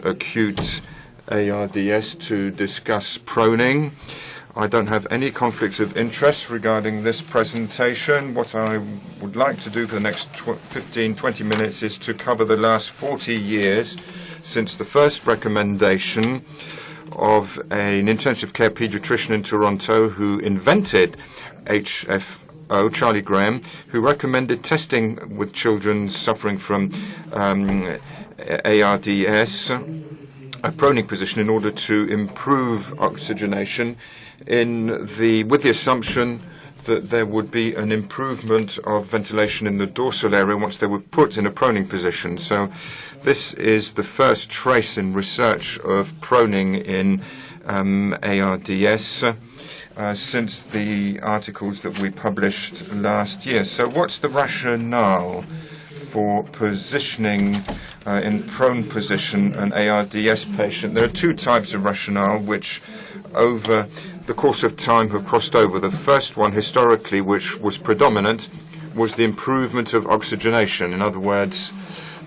acute ARDS to discuss proning. I don't have any conflicts of interest regarding this presentation. What I would like to do for the next 15-20 minutes is to cover the last 40 years since the first recommendation of an intensive care pediatrician in Toronto who invented HFO, Charlie Graham, who recommended testing with children suffering from ARDS, a proning position, in order to improve oxygenation with the assumption that there would be an improvement of ventilation in the dorsal area once they were put in a proning position. So this is the first trace in research of proning in ARDS since the articles that we published last year. So what's the rationale for positioning in prone position an ARDS patient? There are two types of rationale which over the course of time have crossed over. The first one, historically, which was predominant, was the improvement of oxygenation. In other words,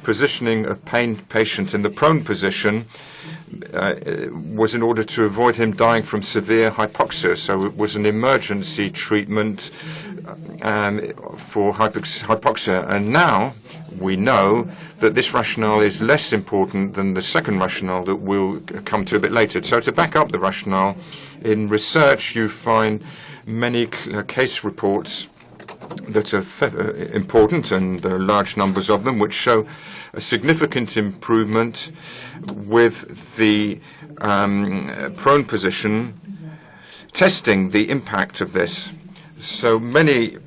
positioning a patient in the prone position was in order to avoid him dying from severe hypoxia. So it was an emergency treatment for hypoxia. And now we know that this rationale is less important than the second rationale that we'll come to a bit later. So to back up the rationale, in research you find many case reports that are important, and there are large numbers of them, which show a significant improvement with the prone position, testing the impact of this. So many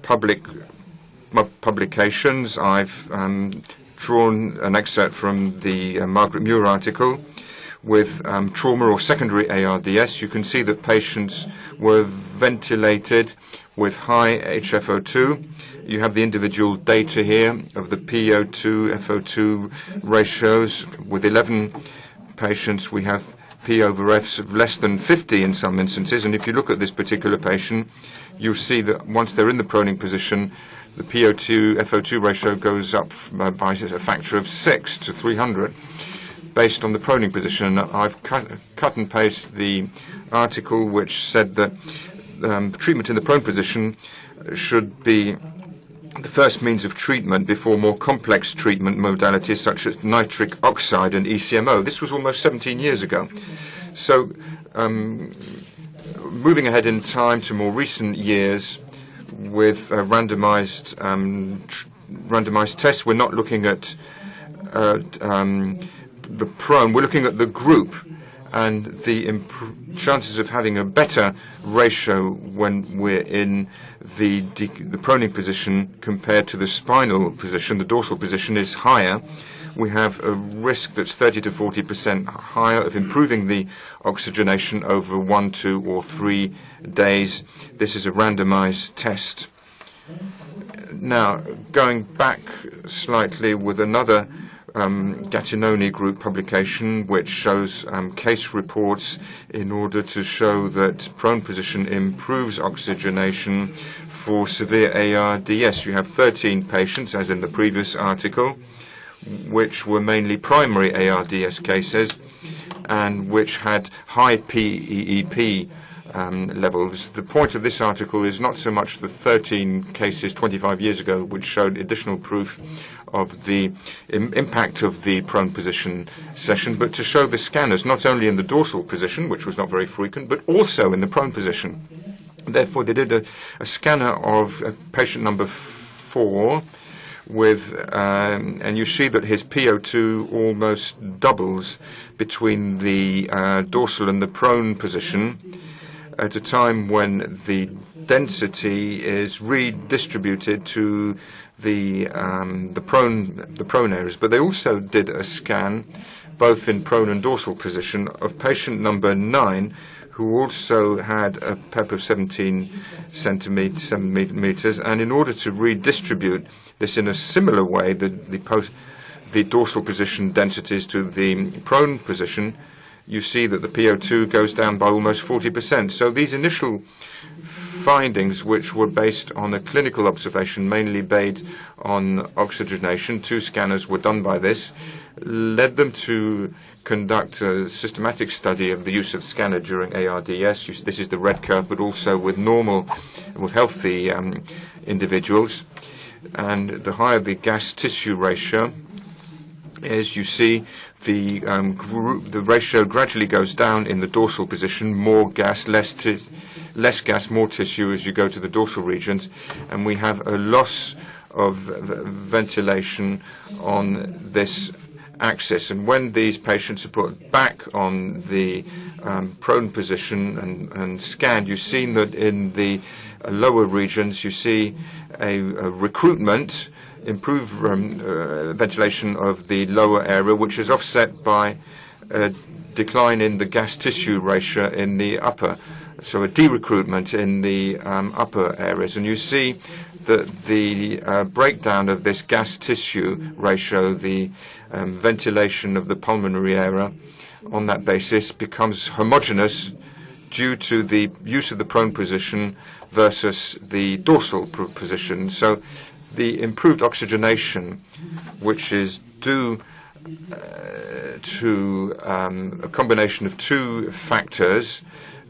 publications, I've drawn an excerpt from the Margaret Muir article with trauma or secondary ARDS. You can see that patients were ventilated with high HFO2. You have the individual data here of the PO2, FO2 ratios. With 11 patients, we have P over Fs of less than 50 in some instances. And if you look at this particular patient, you'll see that once they're in the proning position, the PO2, FO2 ratio goes up by a factor of 6 to 300 based on the proning position. I've cut and pasted the article which said that treatment in the prone position should be the first means of treatment before more complex treatment modalities such as nitric oxide and ECMO. This was almost 17 years ago. So moving ahead in time to more recent years with randomized tests, we're not looking at the prone, we're looking at the group and the chances of having a better ratio when we're in the proning position compared to the spinal position. The dorsal position is higher. We have a risk that's 30 to 40% higher of improving the oxygenation over 1, 2, or 3 days. This is a randomized test. Now, going back slightly with another Gattinoni group publication, which shows case reports in order to show that prone position improves oxygenation for severe ARDS. You have 13 patients, as in the previous article, which were mainly primary ARDS cases and which had high PEEP levels. The point of this article is not so much the 13 cases 25 years ago, which showed additional proof of the impact of the prone position session, but to show the scanners not only in the dorsal position, which was not very frequent, but also in the prone position. Therefore, they did a scanner of patient number 4 with, and you see that his PO2 almost doubles between the dorsal and the prone position at a time when the density is redistributed to the prone areas. But they also did a scan, both in prone and dorsal position, of patient number 9, who also had a PEP of 17 centimeters, and in order to redistribute this in a similar way, the dorsal position densities to the prone position, you see that the PO2 goes down by almost 40%. So these initial findings, which were based on a clinical observation, mainly based on oxygenation. 2 scanners were done by this, led them to conduct a systematic study of the use of scanner during ARDS. This is the red curve, but also with healthy individuals. And the higher the gas-tissue ratio is, you see the ratio gradually goes down in the dorsal position, more gas, less gas, more tissue as you go to the dorsal regions, and we have a loss of ventilation on this axis. And when these patients are put back on the prone position and scanned, you've seen that in the lower regions you see a recruitment, improved ventilation of the lower area, which is offset by a decline in the gas-tissue ratio in the upper, so a de-recruitment in the upper areas. And you see that the breakdown of this gas-tissue ratio, the ventilation of the pulmonary area, on that basis becomes homogeneous due to the use of the prone position versus the dorsal position. So the improved oxygenation, which is due to a combination of 2 factors.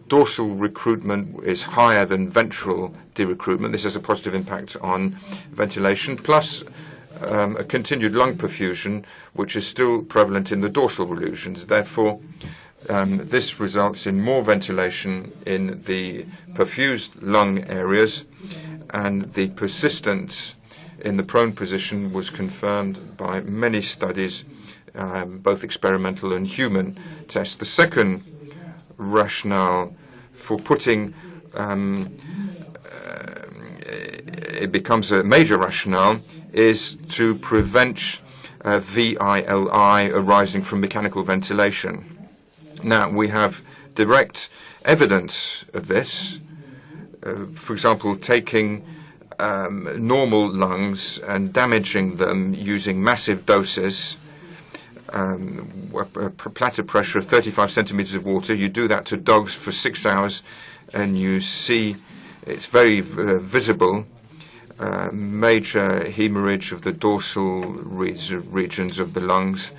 Dorsal recruitment is higher than ventral de-recruitment. This has a positive impact on ventilation, plus a continued lung perfusion, which is still prevalent in the dorsal regions. Therefore, this results in more ventilation in the perfused lung areas, and the persistence in the prone position was confirmed by many studies, both experimental and human tests. The second rationale for putting it becomes a major rationale is to prevent VILI arising from mechanical ventilation. Now, we have direct evidence of this. For example, taking normal lungs and damaging them using massive doses, platter pressure of 35 centimeters of water. You do that to dogs for 6 hours, and you see it's very visible, major hemorrhage of the dorsal regions of the lungs,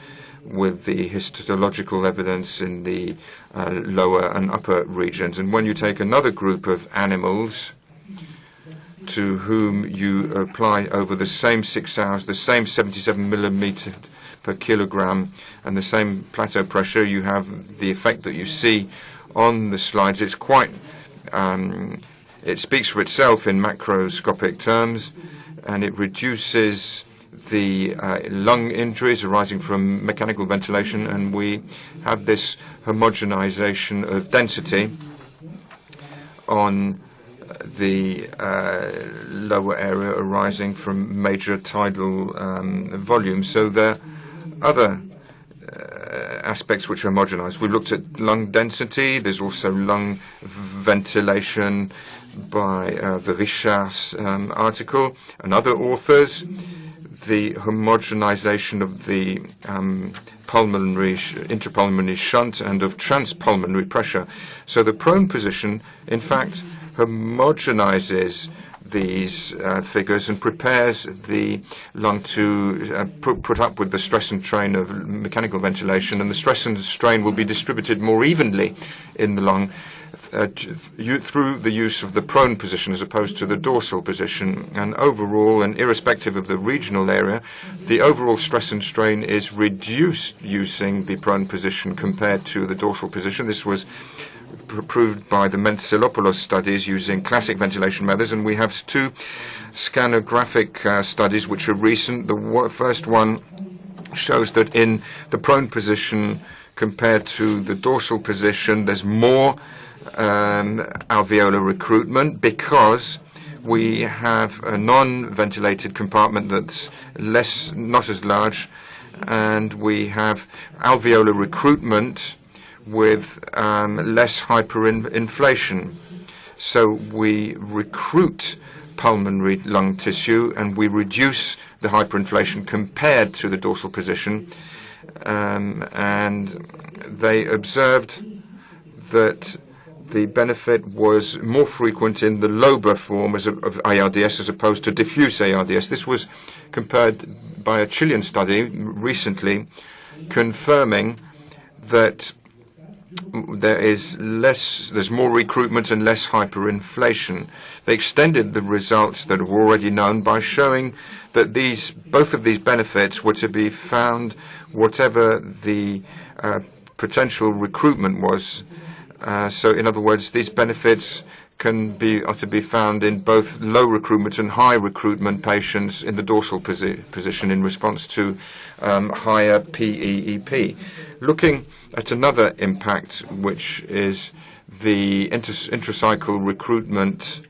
with the histological evidence in the lower and upper regions. And when you take another group of animals to whom you apply over the same 6 hours, the same 77 millimeters per kilogram and the same plateau pressure, you have the effect that you see on the slides. It's quite, it speaks for itself in macroscopic terms, and it reduces the lung injuries arising from mechanical ventilation, and we have this homogenization of density on the lower area arising from major tidal volumes. So there are other aspects which are homogenized. We looked at lung density. There's also lung ventilation by the Richards article and other authors. The homogenization of the intrapulmonary shunt and of transpulmonary pressure. So the prone position, in fact, homogenizes these figures and prepares the lung to put up with the stress and strain of mechanical ventilation, and the stress and strain will be distributed more evenly in the lung through the use of the prone position as opposed to the dorsal position. And overall, and irrespective of the regional area, the overall stress and strain is reduced using the prone position compared to the dorsal position. This was proved by the Mentzelopoulos studies using classic ventilation methods, and we have 2 scanographic studies which are recent. The first one shows that in the prone position compared to the dorsal position, there's more alveolar recruitment because we have a non-ventilated compartment that's not as large, and we have alveolar recruitment with less hyperinflation. So we recruit pulmonary lung tissue and we reduce the hyperinflation compared to the dorsal position. And they observed that the benefit was more frequent in the lobar form of ARDS as opposed to diffuse ARDS. This was compared by a Chilean study recently, confirming that there's more recruitment and less hyperinflation. They extended the results that were already known by showing that both of these benefits were to be found whatever the potential recruitment was. So in other words, these benefits are to be found in both low recruitment and high recruitment patients in the dorsal position in response to higher PEEP. Looking at another impact, which is the intracycle recruitment,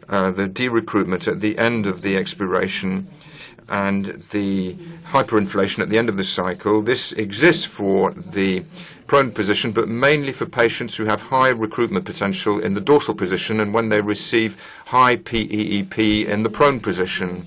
the de-recruitment at the end of the expiration, and the hyperinflation at the end of the cycle. This exists for the prone position, but mainly for patients who have high recruitment potential in the dorsal position and when they receive high PEEP in the prone position.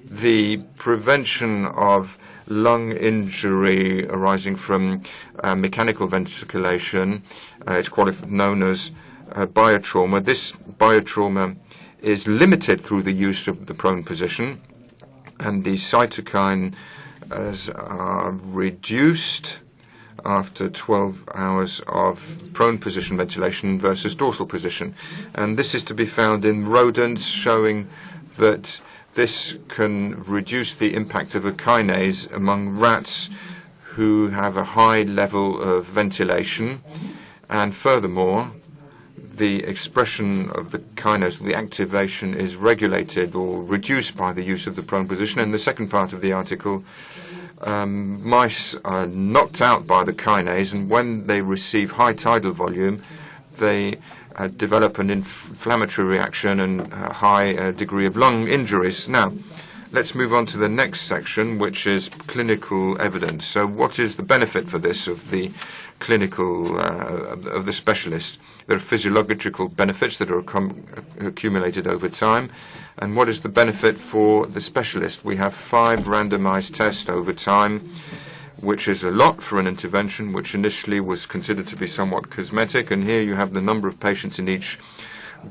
The prevention of lung injury arising from mechanical ventilation, it's known as biotrauma. This biotrauma is limited through the use of the prone position, and the cytokine are reduced after 12 hours of prone position ventilation versus dorsal position. And this is to be found in rodents, showing that this can reduce the impact of a kinase among rats who have a high level of ventilation. And furthermore, the expression of the kinase, the activation, is regulated or reduced by the use of the prone position. In the second part of the article, mice are knocked out by the kinase, and when they receive high tidal volume, they develop an inflammatory reaction and a high degree of lung injuries. Now, let's move on to the next section, which is clinical evidence. So what is the benefit for this of the clinical, of the specialist? There are physiological benefits that are accumulated over time. And what is the benefit for the specialist? We have 5 randomized tests over time, which is a lot for an intervention which initially was considered to be somewhat cosmetic. And here you have the number of patients in each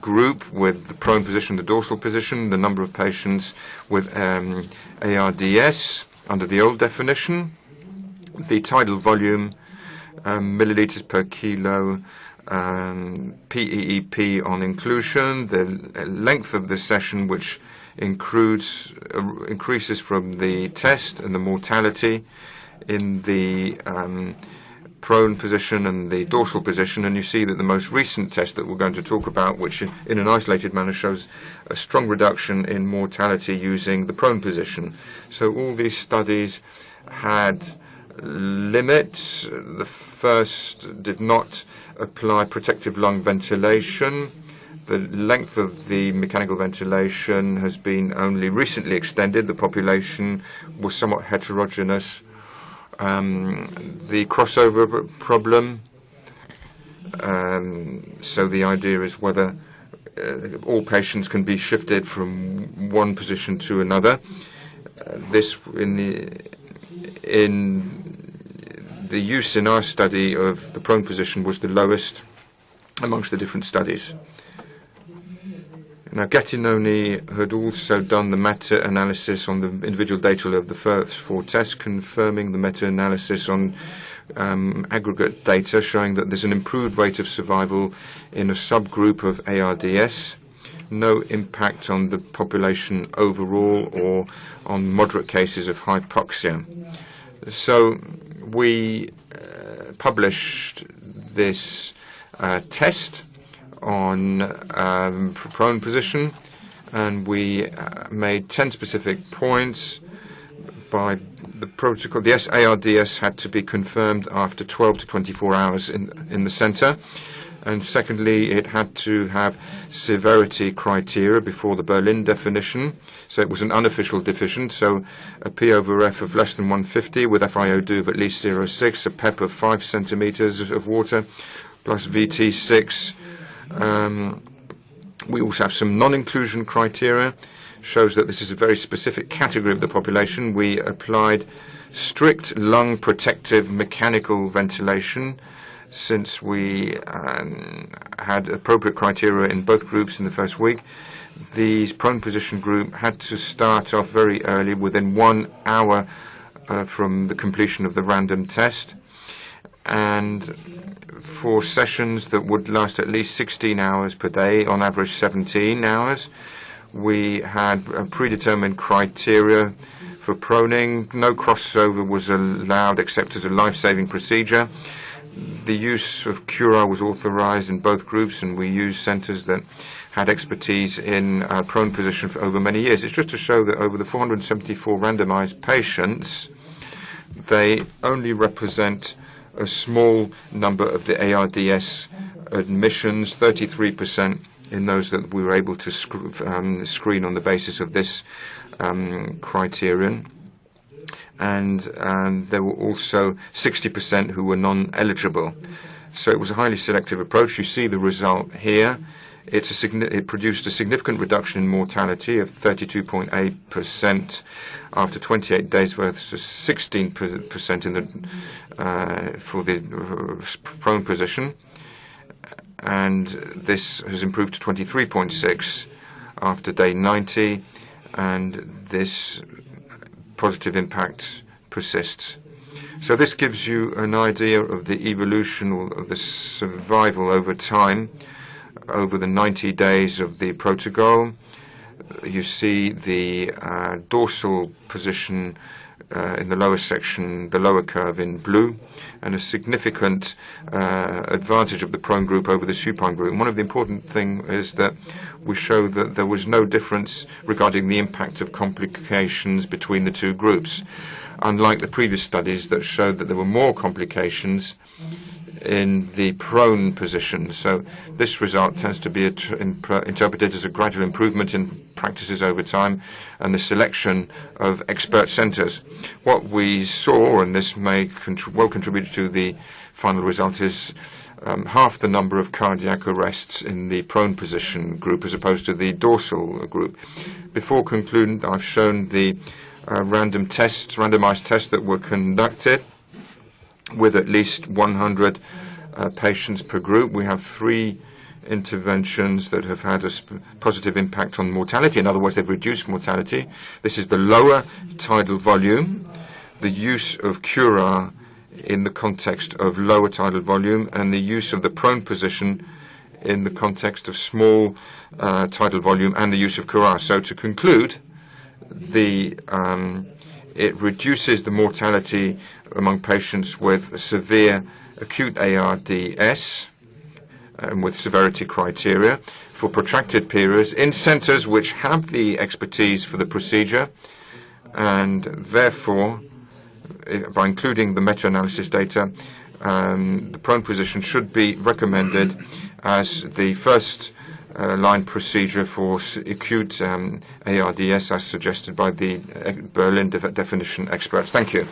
group with the prone position, the dorsal position, the number of patients with ARDS under the old definition, the tidal volume, milliliters per kilo, PEEP on inclusion, the length of the session, which increases from the test, and the mortality in the prone position and the dorsal position. And you see that the most recent test that we're going to talk about, which in an isolated manner shows a strong reduction in mortality using the prone position. So all these studies had limits. The first did not apply protective lung ventilation. The length of the mechanical ventilation has been only recently extended. The population was somewhat heterogeneous. The crossover problem, so the idea is whether all patients can be shifted from one position to another. This in the use in our study of the prone position was the lowest amongst the different studies. Now, Gattinoni had also done the meta-analysis on the individual data of the first 4 tests, confirming the meta-analysis on aggregate data, showing that there's an improved rate of survival in a subgroup of ARDS, no impact on the population overall or on moderate cases of hypoxia. So we published this test on prone position, and we made 10 specific points by the protocol. The ARDS had to be confirmed after 12 to 24 hours in the center. And secondly, it had to have severity criteria before the Berlin definition. So it was an unofficial definition. So a P over F of less than 150 with FiO2 of at least 0.6, a PEP of 5 centimeters of water, plus VT6. We also have some non-inclusion criteria. Shows that this is a very specific category of the population. We applied strict lung protective mechanical ventilation. since we had appropriate criteria in both groups in the first week. The prone position group had to start off very early, within 1 hour from the completion of the random test, and for sessions that would last at least 16 hours per day, on average 17 hours. We had a predetermined criteria for proning. No crossover was allowed except as a life-saving procedure. The use of Cura was authorized in both groups, and we used centers that had expertise in prone position for over many years. It's just to show that over the 474 randomized patients, they only represent a small number of the ARDS admissions, 33% in those that we were able to screen on the basis of this criterion. And there were also 60% who were non-eligible. So it was a highly selective approach. You see the result here. It produced a significant reduction in mortality of 32.8% after 28 days versus 16% in the for the prone position, and this has improved to 23.6 after day 90, and this positive impact persists. So this gives you an idea of the evolution of the survival over time. Over the 90 days of the protocol, you see the dorsal position in the lower section, the lower curve in blue, and a significant advantage of the prone group over the supine group. And one of the important things is that we show that there was no difference regarding the impact of complications between the two groups, unlike the previous studies that showed that there were more complications in the prone position. So this result tends to be interpreted as a gradual improvement in practices over time and the selection of expert centers. What we saw, and this may well contribute to the final result, is half the number of cardiac arrests in the prone position group as opposed to the dorsal group. Before concluding, I've shown the randomized tests that were conducted with at least 100 patients per group. We have 3 interventions that have had a positive impact on mortality. In other words, they've reduced mortality. This is the lower tidal volume, the use of Cura in the context of lower tidal volume, and the use of the prone position in the context of small tidal volume, and the use of Cura. So to conclude, it reduces the mortality among patients with severe acute ARDS and with severity criteria for protracted periods in centers which have the expertise for the procedure, and therefore, by including the meta-analysis data, the prone position should be recommended as the first line procedure for acute ARDS, as suggested by the Berlin definition experts. Thank you.